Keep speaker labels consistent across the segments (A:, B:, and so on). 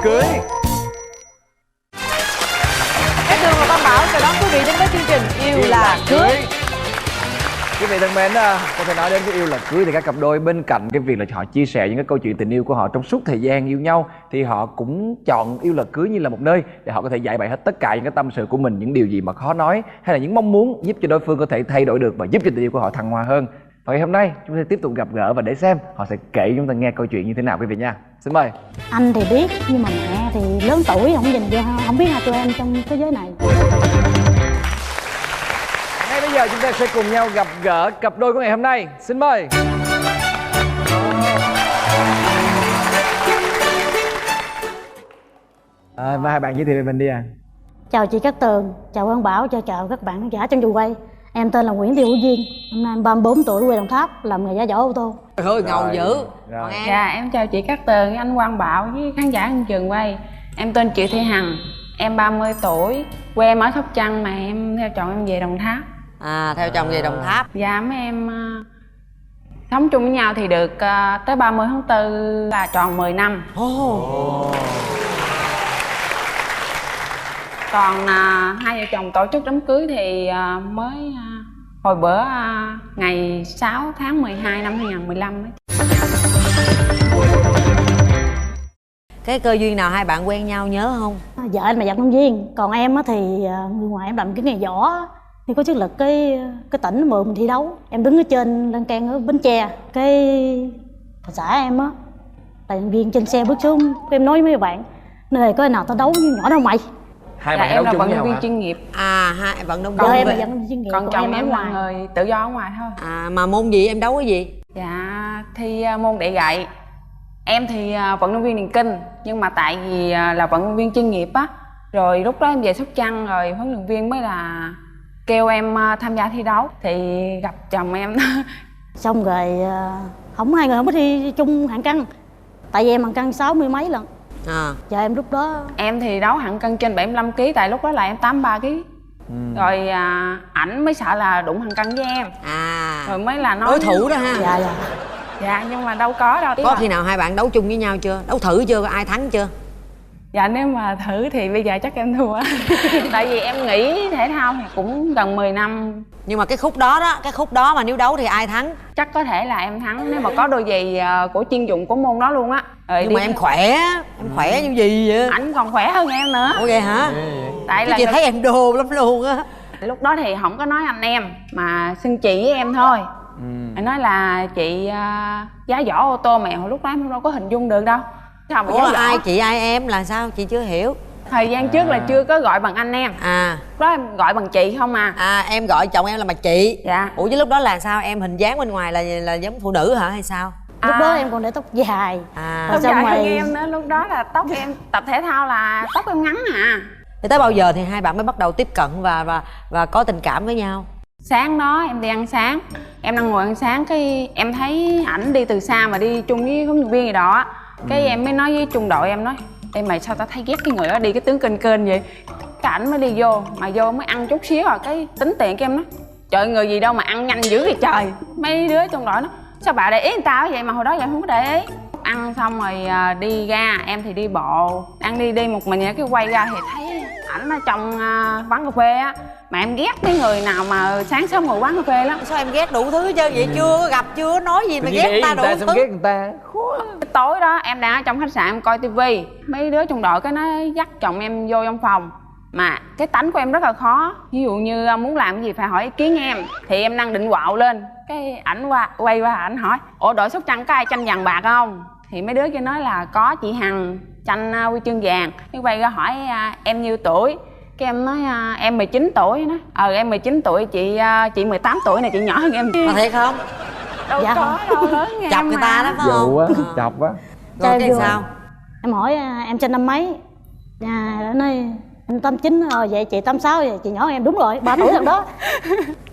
A: cưới.
B: Cát Tường và Văn Bảo chào đón quý vị đến với chương trình Yêu là cưới.
A: Quý vị thân mến, có thể nói đến cái yêu là cưới thì các cặp đôi bên cạnh cái việc là họ chia sẻ những cái câu chuyện tình yêu của họ trong suốt thời gian yêu nhau, thì họ cũng chọn yêu là cưới như là một nơi để họ có thể giải bày hết tất cả những cái tâm sự của mình, những điều gì mà khó nói hay là những mong muốn giúp cho đối phương có thể thay đổi được và giúp cho tình yêu của họ thăng hoa hơn. Và ngày hôm nay chúng ta tiếp tục gặp gỡ và để xem họ sẽ kể cho chúng ta nghe câu chuyện như thế nào quý vị nha. Xin mời.
C: Anh thì biết nhưng mà mẹ thì lớn tuổi không nhìn vô, không biết hai tụi em trong thế giới này.
A: Ngay bây giờ chúng ta sẽ cùng nhau gặp gỡ cặp đôi của ngày hôm nay. Xin mời. Và hai bạn giới thiệu về mình đi à.
C: Chào chị Cát Tường, chào Văn Bảo, chào các bạn khán giả trong trường quay. Em tên là Nguyễn Thị Hữu Duyên, năm nay em 34 tuổi, quê Đồng Tháp, làm nghề giá giỏ ô tô.
B: Thôi ngầu dữ.
A: Rồi.
D: Dạ em chào chị Cát Tường, anh Quang Bảo với khán giả trong trường quay. Em tên Triệu Thị Hằng, em 30 tuổi, quê em ở Sóc Trăng mà em theo chồng em về Đồng Tháp.
B: À, theo chồng về Đồng Tháp.
D: Dạ mấy em sống chung với nhau thì được tới 30 tháng 4 là tròn 10 năm. Còn hai vợ chồng tổ chức đám cưới thì mới hồi bữa ngày 6 tháng 12 năm 2015 ấy.
B: Cái cơ duyên nào hai bạn quen nhau nhớ không?
C: Vợ anh là vận động viên, còn em thì người ngoài em làm cái nghề giỏ. Thì có chức lực cái tỉnh mượn mình thi đấu. Em đứng ở trên lan can ở Bến Tre. Cái xã em á, là nhân viên trên xe bước xuống. Em nói với mấy bạn, nơi này có ai nào tao đấu như nhỏ đâu mày.
A: Hai
D: Dạ,
A: bạn
D: em
A: đấu
D: là
A: chung
D: vận
A: với
D: động
A: nhau
D: viên
A: hả?
D: chuyên nghiệp.
B: À, hai vận động
C: Vợ em là
B: viên.
C: vận động viên chuyên nghiệp,
D: Còn chồng
C: em
D: em
C: ở
D: là
C: ngoài.
D: người tự do ở ngoài thôi.
B: À, mà môn gì em đấu cái gì?
D: Dạ thi môn đẩy gậy. Em thì vận động viên điền kinh, nhưng mà tại vì là vận động viên chuyên nghiệp á, rồi lúc đó em về Sóc Trăng rồi huấn luyện viên mới là kêu em tham gia thi đấu thì gặp chồng em.
C: Xong rồi không, hai người không có thi chung hạng cân. Tại vì em hạng cân 60 mấy lần.
B: À,
C: Giờ em lúc đó
D: Em thì đấu hạng cân trên 75 kg, tại lúc đó là em 83 kg. Rồi ảnh mới sợ là đụng hạng cân với em, rồi mới là nói
B: đối thủ đó ha.
C: dạ.
D: Dạ nhưng mà đâu có đâu.
B: Có khi nào hai bạn đấu chung với nhau chưa? Đấu thử chưa? Có ai thắng chưa?
D: Dạ nếu mà thử thì bây giờ chắc em thua. Tại vì em nghĩ thể thao thì cũng gần 10 năm.
B: Nhưng mà cái khúc đó mà nếu đấu thì ai thắng?
D: Chắc có thể là em thắng nếu mà có đôi giày của chuyên dụng của môn đó luôn á.
B: Nhưng mà em khỏe như gì vậy?
D: Ảnh còn khỏe hơn em nữa.
B: Ủa vậy hả?
D: Tại
B: Chứ
D: là
B: chị thấy em đô lắm luôn á.
D: lúc đó thì không có nói anh em mà xưng chị với em thôi. Anh nói là chị giá giỏ ô tô, mẹ hồi lúc đó em đâu có hình dung được đâu. Sao mà
B: Ủa
D: giá giỏ?
B: ai chị ai em là sao? Chị chưa hiểu.
D: Thời gian trước là chưa có gọi bằng anh em.
B: À,
D: Lúc đó em gọi bằng chị không à.
B: à em gọi chồng em là bà chị.
D: Dạ.
B: Ủa chứ lúc đó là sao? Em hình dáng bên ngoài là giống phụ nữ hả hay sao?
C: Lúc đó em còn để tóc dài.
B: À,
D: Tóc
C: xong
D: dài hơn
C: rồi-
D: em nữa. Lúc đó là tóc em tập thể thao là tóc em ngắn à.
B: thì tới bao giờ thì hai bạn mới bắt đầu tiếp cận và có tình cảm với nhau?
D: Sáng đó em đi ăn sáng, em đang ngồi ăn sáng, cái em thấy ảnh đi từ xa mà đi chung với huấn luyện viên gì đó. Cái em mới nói với trung đội, em nói ê mày sao tao thấy ghét cái người đó đi cái tướng kênh kênh vậy. Cái ảnh mới đi vô, mà vô mới ăn chút xíu rồi cái tính tiền, cái em nói trời người gì đâu mà ăn nhanh dữ vậy trời. Mấy đứa trong đội nó sao bà để ý người ta vậy mà hồi đó vậy không có để ý. Ăn xong rồi đi ra, em thì đi bộ, đang đi một mình vậy, cái quay ra thì thấy ảnh ở trong quán cà phê á. Mà em ghét cái người nào mà sáng sớm ngồi quán cà phê lắm.
B: Sao em ghét đủ thứ hết trơn vậy? Chưa có gặp, chưa có nói gì mà ghét người ta đủ
A: xong
B: thứ.
A: ghét người ta.
D: Tối đó em đang ở trong khách sạn em coi tivi, mấy đứa trong đội cái nó dắt chồng em vô trong phòng. Mà cái tánh của em rất là khó, ví dụ như muốn làm cái gì phải hỏi ý kiến em. Thì em đang định quạo lên, cái ảnh quay qua ảnh hỏi ủa đội Sóc Trăng có ai tranh vàng bạc không? Thì mấy đứa kia nói là có chị Hằng tranh huy chương vàng. Cái quay ra hỏi em nhiêu tuổi? Cái em nói em 19 tuổi. Nói em 19 tuổi, chị 18 tuổi này, chị nhỏ hơn em.
B: Mà thiệt không?
D: Đâu
C: Dạ
D: có đâu, lớn em
B: Chọc người ta đó phải
A: Dụ
B: không?
A: á, chọc á.
B: Rồi cái
C: Vô.
B: sao?
C: Em hỏi em sinh năm mấy? Nó nói em 89 rồi, vậy chị 86 vậy, chị nhỏ hơn em đúng rồi, 3 tuổi lần đó.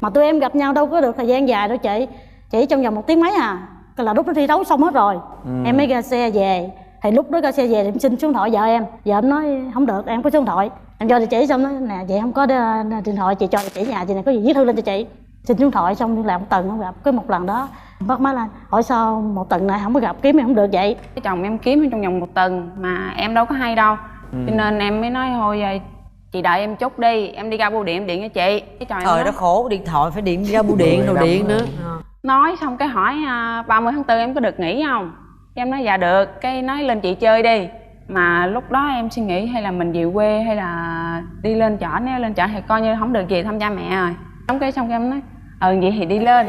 C: Mà tụi em gặp nhau đâu có được thời gian dài đâu chị. Chỉ trong vòng 1 tiếng mấy à. Cái là lúc đó thi đấu xong hết rồi. Em mới ra xe về. Thì lúc đó ra xe về thì em xin số điện thoại vợ em. Vợ em nói không được, em có số điện thoại. Em cho địa chỉ xong nói nè vậy không có điện thoại, chị cho địa chỉ nhà chị này, có gì viết thư lên cho chị. xin số điện thoại xong đi làm một tuần không gặp. Cái một lần đó bác má là hỏi sao một tuần này không có gặp, kiếm em không được vậy.
D: Cái chồng em kiếm trong vòng 1 tuần mà em đâu có hay đâu. Cho nên em mới nói thôi chị đợi em chút đi, em đi ra bưu điện em điện cho chị. Cái
B: Trời đó khổ, điện thoại phải điện ra bưu điện rồi điện nữa.
D: Nói xong cái hỏi 30 tháng 4 em có được nghỉ không? Cái em nói dạ được, cái nói lên chị chơi đi. Mà lúc đó em suy nghĩ hay là mình về quê hay là đi lên chợ, nếu lên chợ thì coi như không được về thăm cha mẹ rồi. Xong cái em nói vậy thì đi lên.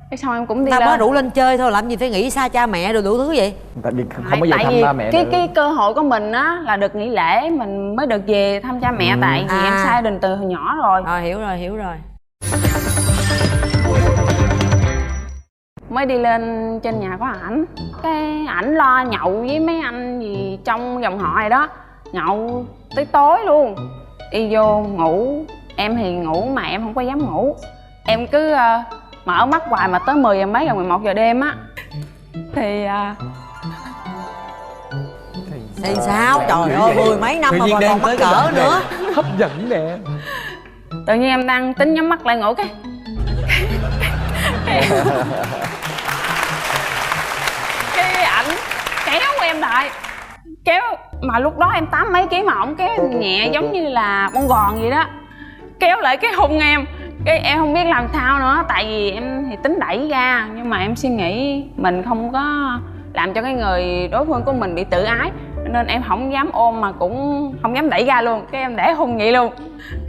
D: Cái xong em cũng đi
B: Ta
D: lên.
B: mới rủ lên chơi thôi, làm gì phải nghĩ xa cha mẹ rồi đủ thứ vậy.
A: Tại vì không có về thăm ba mẹ nữa.
D: Cái cơ hội của mình á là được nghỉ lễ mình mới được về thăm cha mẹ, tại vì em xa gia đình từ hồi nhỏ rồi.
B: Hiểu rồi.
D: Mới đi lên trên nhà có ảnh, cái ảnh lo nhậu với mấy anh gì trong dòng họ này đó, nhậu tới tối luôn. Đi vô ngủ, em thì ngủ mà em không có dám ngủ, em cứ mở mắt hoài mà tới 10 giờ mấy, gần 11 giờ đêm á thì
B: thì sao? Trời ơi, 10 mấy năm mà còn mắc cỡ nữa.
A: Hấp dẫn nè.
D: Tự nhiên em đang tính nhắm mắt lại ngủ cái ảnh kéo em lại, kéo mà lúc đó em 80 mấy ký mà ổng kéo nhẹ giống như là con gòn vậy đó, kéo lại cái hôn em. Cái em không biết làm sao nữa, tại vì em thì tính đẩy ra nhưng mà em suy nghĩ mình không có làm cho cái người đối phương của mình bị tự ái, nên em không dám ôm mà cũng không dám đẩy ra luôn. Cái em để hôn vậy luôn,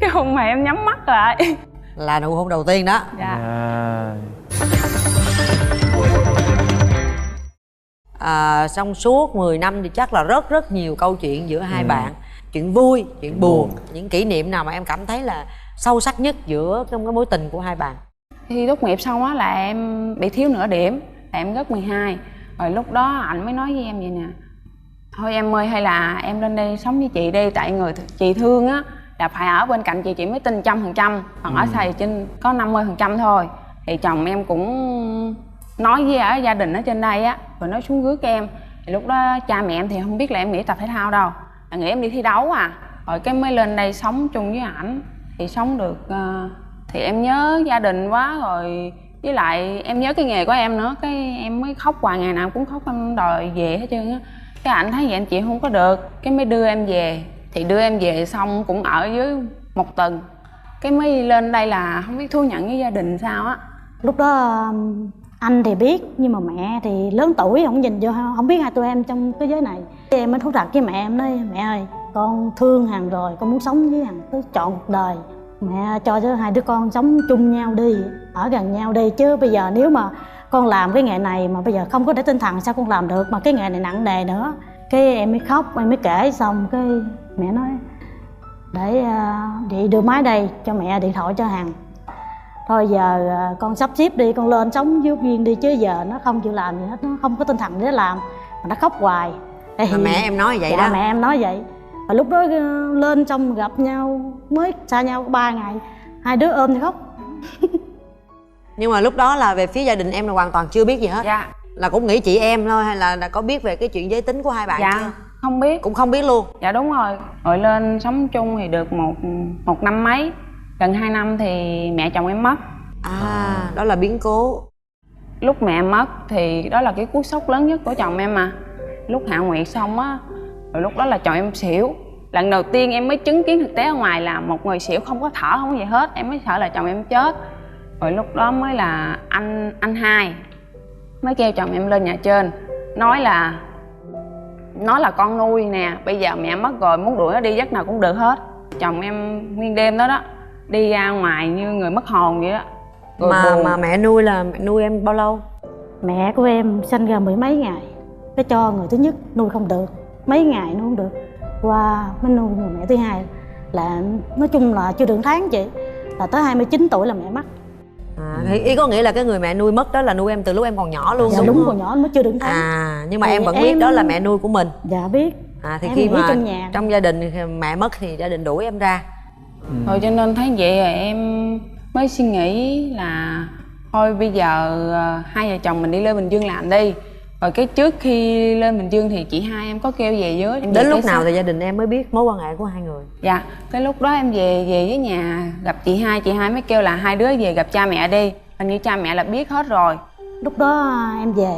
D: cái hôn mà em nhắm mắt lại
B: là nụ hôn đầu tiên đó.
D: Dạ.
B: Trong suốt 10 năm thì chắc là rất nhiều câu chuyện giữa hai bạn. Chuyện vui, chuyện buồn. Những kỷ niệm nào mà em cảm thấy là sâu sắc nhất giữa trong cái mối tình của hai bạn?
D: Khi tốt nghiệp xong á là em bị thiếu nửa điểm, là em rớt 12. Rồi lúc đó anh mới nói với em vậy nè: thôi em ơi, hay là em lên đây sống với chị đi, tại người chị thương á là phải ở bên cạnh chị mới tin 100%, còn ở xa thì trên có 50% thôi. Thì chồng em cũng nói với ở gia đình ở trên đây á, rồi nói xuống rước em. Thì lúc đó cha mẹ em thì không biết là em nghĩ tập thể thao đâu, là nghĩ em đi thi đấu à. Rồi cái mới lên đây sống chung với ảnh. Thì sống được thì em nhớ gia đình quá rồi, với lại em nhớ cái nghề của em nữa, cái em mới khóc hoài, ngày nào cũng khóc, em đòi về hết trơn á. Cái ảnh thấy vậy anh chị không có được, cái mới đưa em về. Thì đưa em về xong cũng ở dưới 1 tuần, cái mới lên đây là không biết thu nhận với gia đình sao á.
C: Lúc đó anh thì biết nhưng mà mẹ thì lớn tuổi không nhìn vô, không biết hai tụi em trong cái giới này. Em mới thú thật với mẹ, em nói mẹ ơi, con thương Hằng rồi, con muốn sống với Hằng tới trọn cuộc đời. Mẹ cho hai đứa con sống chung nhau đi, ở gần nhau đi, chứ bây giờ nếu mà con làm cái nghề này mà bây giờ không có để tinh thần sao con làm được, mà cái nghề này nặng nề nữa. Cái em mới khóc, em mới kể xong cái mẹ nói để chị đưa máy đây cho mẹ điện thoại cho Hằng. Thôi giờ con sắp xếp đi, con lên sống với Duyên đi, chứ giờ nó không chịu làm gì hết, nó không có tinh thần để làm mà nó khóc hoài.
B: Mà mẹ em nói vậy đó.
C: Mẹ em nói vậy. Và lúc đó lên xong gặp nhau, mới xa nhau có 3 ngày, hai đứa ôm thì khóc.
B: Nhưng mà lúc đó là về phía gia đình em là hoàn toàn chưa biết gì hết.
D: Dạ.
B: Là cũng nghĩ chị em thôi, hay là có biết về cái chuyện giới tính của hai bạn
D: Dạ
B: chưa?
D: không biết.
B: Cũng không biết luôn.
D: Dạ đúng rồi. Rồi lên sống chung thì được một năm mấy, gần 2 năm thì mẹ chồng em mất.
B: Đó là biến cố.
D: Lúc mẹ mất thì đó là cái cú sốc lớn nhất của chồng em mà. Lúc hạ nguyệt xong á, rồi lúc đó là chồng em xỉu. Lần đầu tiên em mới chứng kiến thực tế ở ngoài là một người xỉu không có thở, không có gì hết. Em mới sợ là chồng em chết. Rồi lúc đó mới là anh hai mới kêu chồng em lên nhà trên, nói là con nuôi nè, bây giờ mẹ mất rồi, muốn đuổi nó đi giấc nào cũng được hết. Chồng em nguyên đêm đó đi ra ngoài như người mất hồn vậy đó.
B: Mà mẹ nuôi là mẹ nuôi em bao lâu?
C: Mẹ của em sanh ra 10 mấy ngày, cái cho người thứ nhất nuôi không được, mấy ngày nuôi không được, qua mới nuôi người mẹ thứ hai là nói chung là chưa được tháng chị, là tới 29 tuổi là mẹ mất.
B: Thì ý có nghĩa là cái người mẹ nuôi mất đó là nuôi em từ lúc em còn nhỏ luôn.
C: Dạ đúng, còn nhỏ mới chưa được tháng.
B: Nhưng mà em vẫn biết đó là mẹ nuôi của mình.
C: Dạ biết.
B: Thì
C: em
B: khi mà
C: trong
B: gia đình mẹ mất thì gia đình đuổi em ra.
D: Rồi cho nên thấy vậy rồi em mới suy nghĩ là thôi bây giờ hai vợ chồng mình đi lên Bình Dương làm đi. Rồi cái trước khi lên Bình Dương thì chị hai em có kêu về dưới. Em
B: Đến lúc nào thì gia đình em mới biết mối quan hệ của hai người?
D: Dạ, cái lúc đó em về với nhà gặp chị hai mới kêu là hai đứa về gặp cha mẹ đi. Hình như cha mẹ là biết hết rồi.
C: Lúc đó em về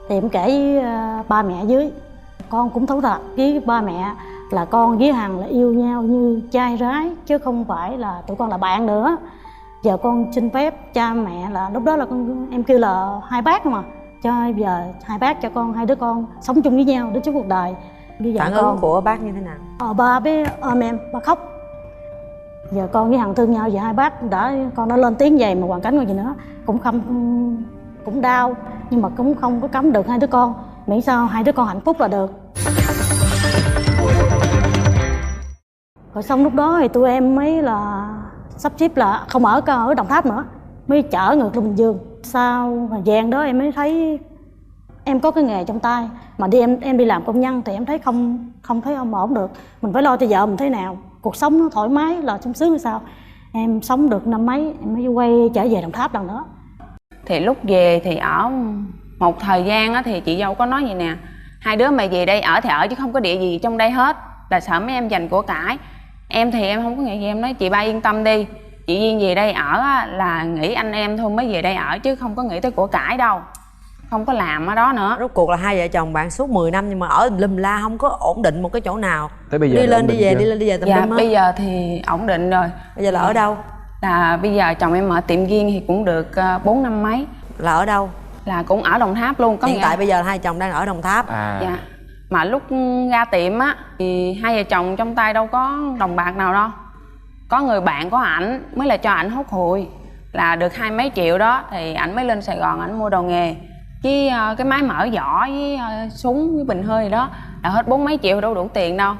C: thì em kể với ba mẹ dưới. Con cũng thấu thật với ba mẹ là con với Hằng là yêu nhau như trai gái, chứ không phải là tụi con là bạn nữa. Giờ con xin phép cha mẹ là lúc đó là em kêu là hai bác mà, cho giờ hai bác cho con, hai đứa con sống chung với nhau đến suốt cuộc đời. Bây giờ
B: Phản ứng của bác như thế nào?
C: Ba với ôm em, ba khóc. Giờ con với Hằng thương nhau, giờ hai bác con đã lên tiếng vậy mà hoàn cảnh còn gì nữa, cũng đau nhưng mà cũng không có cấm được hai đứa con, miễn sao hai đứa con hạnh phúc là được. Rồi xong lúc đó thì tụi em mới là sắp xếp là không ở Đồng Tháp nữa, mới chở ngược lên Bình Dương. Sau thời gian đó em mới thấy em có cái nghề trong tay mà em đi làm công nhân thì em thấy không thấy ổn được, mình phải lo cho vợ mình thế nào, cuộc sống nó thoải mái là sung sướng hay sao. Em sống được năm mấy em mới quay trở về Đồng Tháp lần nữa.
D: Thì lúc về thì ở một thời gian á, thì chị dâu có nói vậy nè: hai đứa mày về đây ở thì ở chứ không có địa gì trong đây hết, là sợ mấy em giành của cải. Em thì em không có nghĩ gì, em nói chị ba yên tâm đi, chị Duyên về đây ở á, là nghĩ anh em thôi mới về đây ở chứ không có nghĩ tới của cải đâu, không có làm ở đó nữa.
B: Rốt cuộc là hai vợ chồng bạn suốt 10 năm nhưng mà ở lùm la, không có ổn định một cái chỗ nào.
A: Tới bây giờ
B: đi lên
A: đi
B: về tùm
D: Dạ
B: lum hết.
D: bây giờ thì ổn định rồi.
B: Bây giờ là ở đâu?
D: Là bây giờ chồng em mở tiệm Duyên thì cũng được 4 năm mấy.
B: Là ở đâu?
D: Là cũng ở Đồng Tháp luôn.
B: Hiện tại bây giờ hai chồng đang ở Đồng Tháp.
D: Dạ. Mà lúc ra tiệm á thì hai vợ chồng trong tay đâu có đồng bạc nào đâu, có người bạn của ảnh mới là cho ảnh hốt hụi, là được 20 mấy triệu đó thì ảnh mới lên Sài Gòn ảnh mua đồ nghề, với cái máy mở vỏ với súng với bình hơi gì đó là hết 40 mấy triệu, đâu đủ tiền đâu.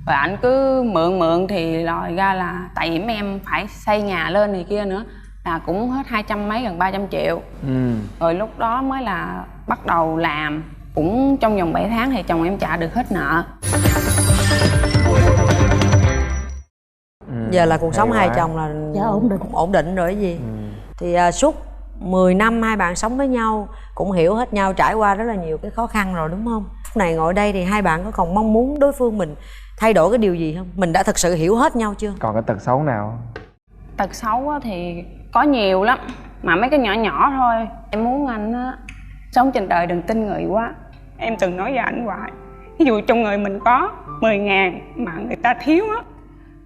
D: Rồi ảnh cứ mượn thì lòi ra là tại vì mấy em phải xây nhà lên này kia nữa là cũng hết 200 mấy gần 300 triệu. Rồi lúc đó mới là bắt đầu làm, cũng trong vòng 7 tháng thì chồng em trả được hết nợ.
B: Giờ là cuộc sống hai chồng là ổn định rồi cái gì. Thì suốt 10 năm hai bạn sống với nhau, cũng hiểu hết nhau, trải qua rất là nhiều cái khó khăn rồi đúng không? Lúc này ngồi đây thì hai bạn có còn mong muốn đối phương mình thay đổi cái điều gì không? Mình đã thật sự hiểu hết nhau chưa?
A: Còn cái tật xấu nào?
D: Tật xấu thì có nhiều lắm, mà mấy cái nhỏ nhỏ thôi. Em muốn anh á, sống trên đời đừng tin người quá. Em từng nói với anh hoài, ví dụ trong người mình có 10.000 mà người ta thiếu á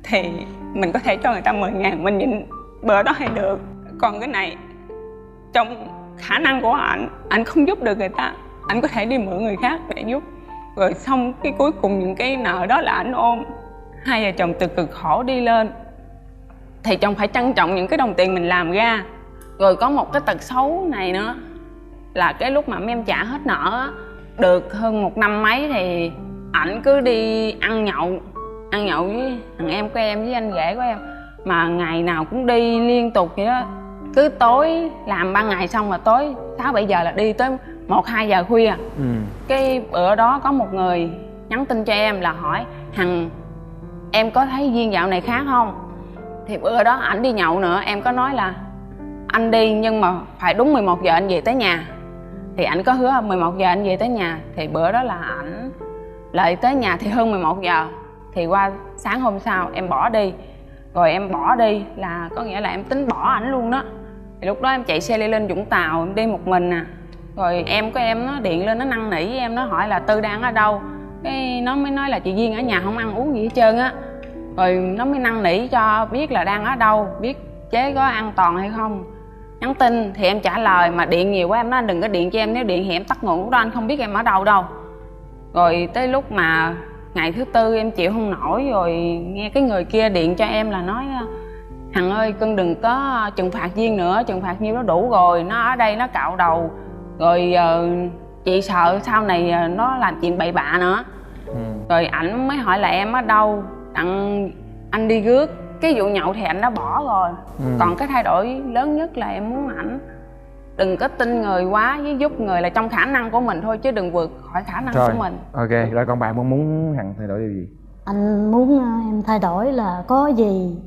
D: thì mình có thể cho người ta 10.000, mình nhịn bữa đó hay được. Còn cái này trong khả năng của anh không giúp được người ta, anh có thể đi mượn người khác để giúp. Rồi xong cái cuối cùng những cái nợ đó là anh ôm. Hai vợ chồng từ cực khổ đi lên thì chồng phải trân trọng những cái đồng tiền mình làm ra. Rồi có một cái tật xấu này nữa là cái lúc mà mấy em trả hết nợ á, được hơn 1 năm mấy thì ảnh cứ đi ăn nhậu với thằng em của em với anh rể của em, mà ngày nào cũng đi liên tục vậy đó. Cứ tối làm ban ngày xong mà tối 6-7 giờ là đi tới 1-2 giờ khuya. Cái bữa đó có một người nhắn tin cho em là hỏi: Hằng, em có thấy Duyên dạo này khác không? Thì bữa đó ảnh đi nhậu nữa, em có nói là anh đi nhưng mà phải đúng 11 giờ anh về tới nhà. Thì ảnh có hứa 11 giờ anh về tới nhà. Thì bữa đó là ảnh lại tới nhà thì hơn 11 giờ. Thì qua sáng hôm sau em bỏ đi. Rồi em bỏ đi là có nghĩa là em tính bỏ ảnh luôn đó. Thì lúc đó em chạy xe lên Vũng Tàu, em đi một mình à. Rồi em của em nó điện lên, nó năn nỉ với em, nó hỏi là Tư đang ở đâu. Cái nó mới nói là chị Duyên ở nhà không ăn uống gì hết trơn á. Rồi nó mới năn nỉ cho biết là đang ở đâu, biết chế có an toàn hay không. Nhắn tin thì em trả lời, mà điện nhiều quá em nói anh đừng có điện cho em, nếu điện thì em tắt nguồn, lúc đó anh không biết em ở đâu đâu. Rồi tới lúc mà ngày thứ tư em chịu không nổi rồi, nghe cái người kia điện cho em là nói: Hằng ơi, cưng đừng có trừng phạt Duyên nữa, trừng phạt nhiêu đó đủ rồi, nó ở đây nó cạo đầu rồi, chị sợ sau này nó làm chuyện bậy bạ nữa. Rồi ảnh mới hỏi là em ở đâu, đặng anh đi rước. Cái vụ nhậu thì anh đã bỏ rồi. Còn cái thay đổi lớn nhất là em muốn ảnh đừng có tin người quá, với giúp người là trong khả năng của mình thôi, chứ đừng vượt khỏi khả năng của mình.
A: Ok, rồi còn bạn mong muốn Hằng thay đổi điều gì?
C: Anh muốn em thay đổi là có gì,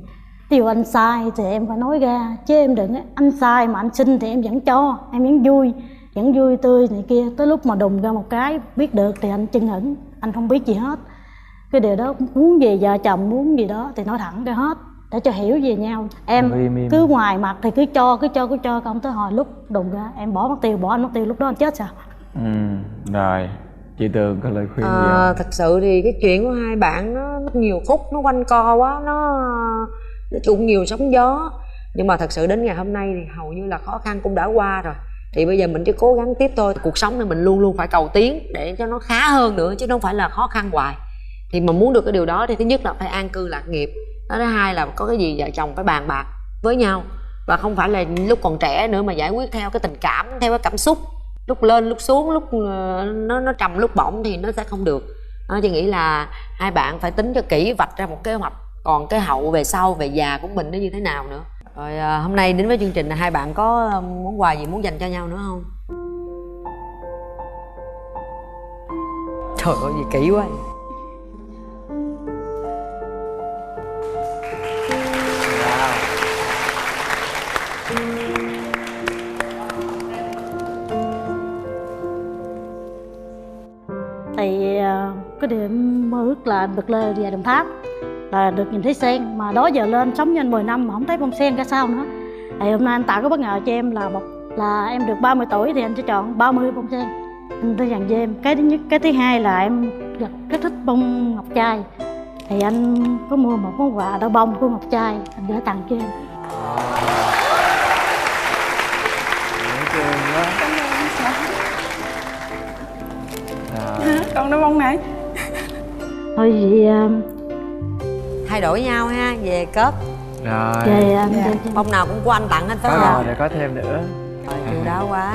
C: ví dụ anh sai thì em phải nói ra, chứ em đừng anh sai mà anh xin thì em vẫn cho, em vẫn vui. vẫn vui tươi này kia. Tới lúc mà đùng ra một cái biết được thì anh chưng hửng, anh không biết gì hết. Cái điều đó muốn gì vợ chồng muốn gì đó thì nói thẳng ra hết để cho hiểu về nhau. Em cứ ngoài mặt thì cứ cho không tới hồi lúc đùng ra em bỏ mất tiêu, bỏ anh mất tiêu, lúc đó anh chết sao?
A: Rồi chị Tường có lời khuyên gì không?
B: Thật sự thì cái chuyện của hai bạn nó nhiều khúc, nó quanh co quá, nó cũng nhiều sóng gió. Nhưng mà thật sự đến ngày hôm nay thì hầu như là khó khăn cũng đã qua rồi. Thì bây giờ mình chỉ cố gắng tiếp thôi. Cuộc sống này mình luôn luôn phải cầu tiến để cho nó khá hơn nữa, chứ không phải là khó khăn hoài. Thì mà muốn được cái điều đó thì thứ nhất là phải an cư lạc nghiệp. Thứ hai là có cái gì vợ chồng phải bàn bạc với nhau. Và không phải là lúc còn trẻ nữa mà giải quyết theo cái tình cảm, theo cái cảm xúc. Lúc lên lúc xuống, lúc nó trầm lúc bổng thì nó sẽ không được. Chị nghĩ là hai bạn phải tính cho kỹ, vạch ra một kế hoạch. Còn cái hậu về sau, về già của mình nó như thế nào nữa. Rồi hôm nay đến với chương trình là hai bạn có món quà gì muốn dành cho nhau nữa không? Trời ơi gì kỹ quá.
C: Thì cái điểm mơ ước là được lên về Đồng Tháp, là được nhìn thấy sen. Mà đó giờ lên sống nhân 10 năm mà không thấy bông sen ra sao nữa. Thì hôm nay anh tạo cái bất ngờ cho em là em được 30 tuổi thì anh sẽ chọn 30 bông sen. Anh tôi dành cho em. Cái thứ nhất, cái thứ hai là em rất thích bông ngọc trai. Thì anh có mua một món quà đau bông của ngọc trai, anh gửi tặng cho em.
D: Con đá bông này.
C: Thôi vậy
B: Thay đổi nhau ha, về cớp.
A: Rồi
C: về
B: Bông nào cũng của anh tặng hết phải
A: có
B: không?
A: rồi để có thêm nữa.
B: Rồi chu đáo quá.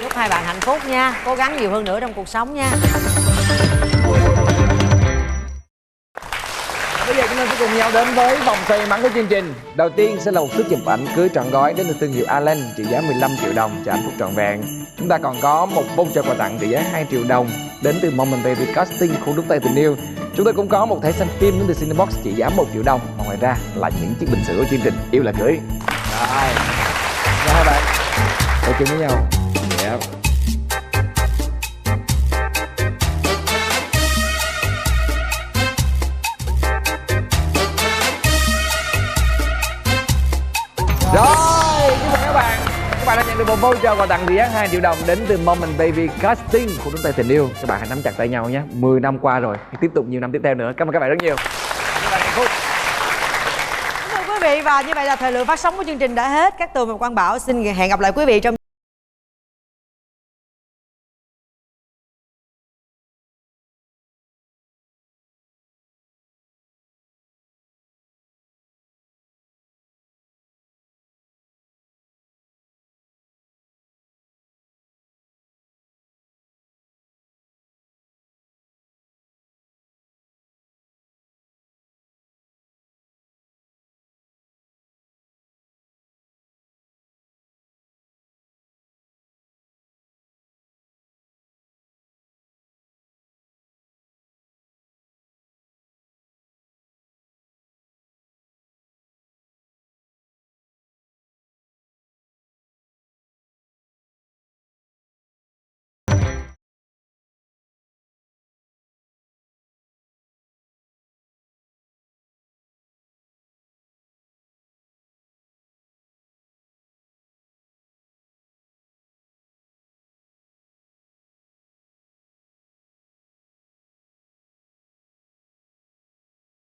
B: Chúc hai bạn hạnh phúc nha, cố gắng nhiều hơn nữa trong cuộc sống nha.
A: Bây giờ chúng ta sẽ cùng nhau đến với vòng xoay may mắn của chương trình. Đầu tiên sẽ là một suất chụp ảnh cưới trọn gói đến từ thương hiệu Allen trị giá 15 triệu đồng cho hạnh phúc trọn vẹn. Chúng ta còn có một voucher quà tặng trị giá 2 triệu đồng đến từ Moment Baby Casting khu đúc tay tình yêu. Chúng tôi cũng có một thẻ xem phim đến từ Cinebox trị giá 1 triệu đồng. Và ngoài ra là những chiếc bình sữa của chương trình Yêu Là Cưới. Rồi, chào hai bạn, quay chung với nhau. Yep. Rồi, chúc mừng các bạn. Các bạn đã nhận được một voucher quà tặng trị giá 2 triệu đồng đến từ Moment Baby Casting của chúng ta tình yêu. Các bạn hãy nắm chặt tay nhau nhé. 10 năm qua rồi, tiếp tục nhiều năm tiếp theo nữa. Cảm ơn các bạn rất nhiều. Các bạn hạnh phúc.
B: Thưa quý vị, và như vậy là thời lượng phát sóng của chương trình đã hết. Các Tường và Quang Bảo xin hẹn gặp lại quý vị trong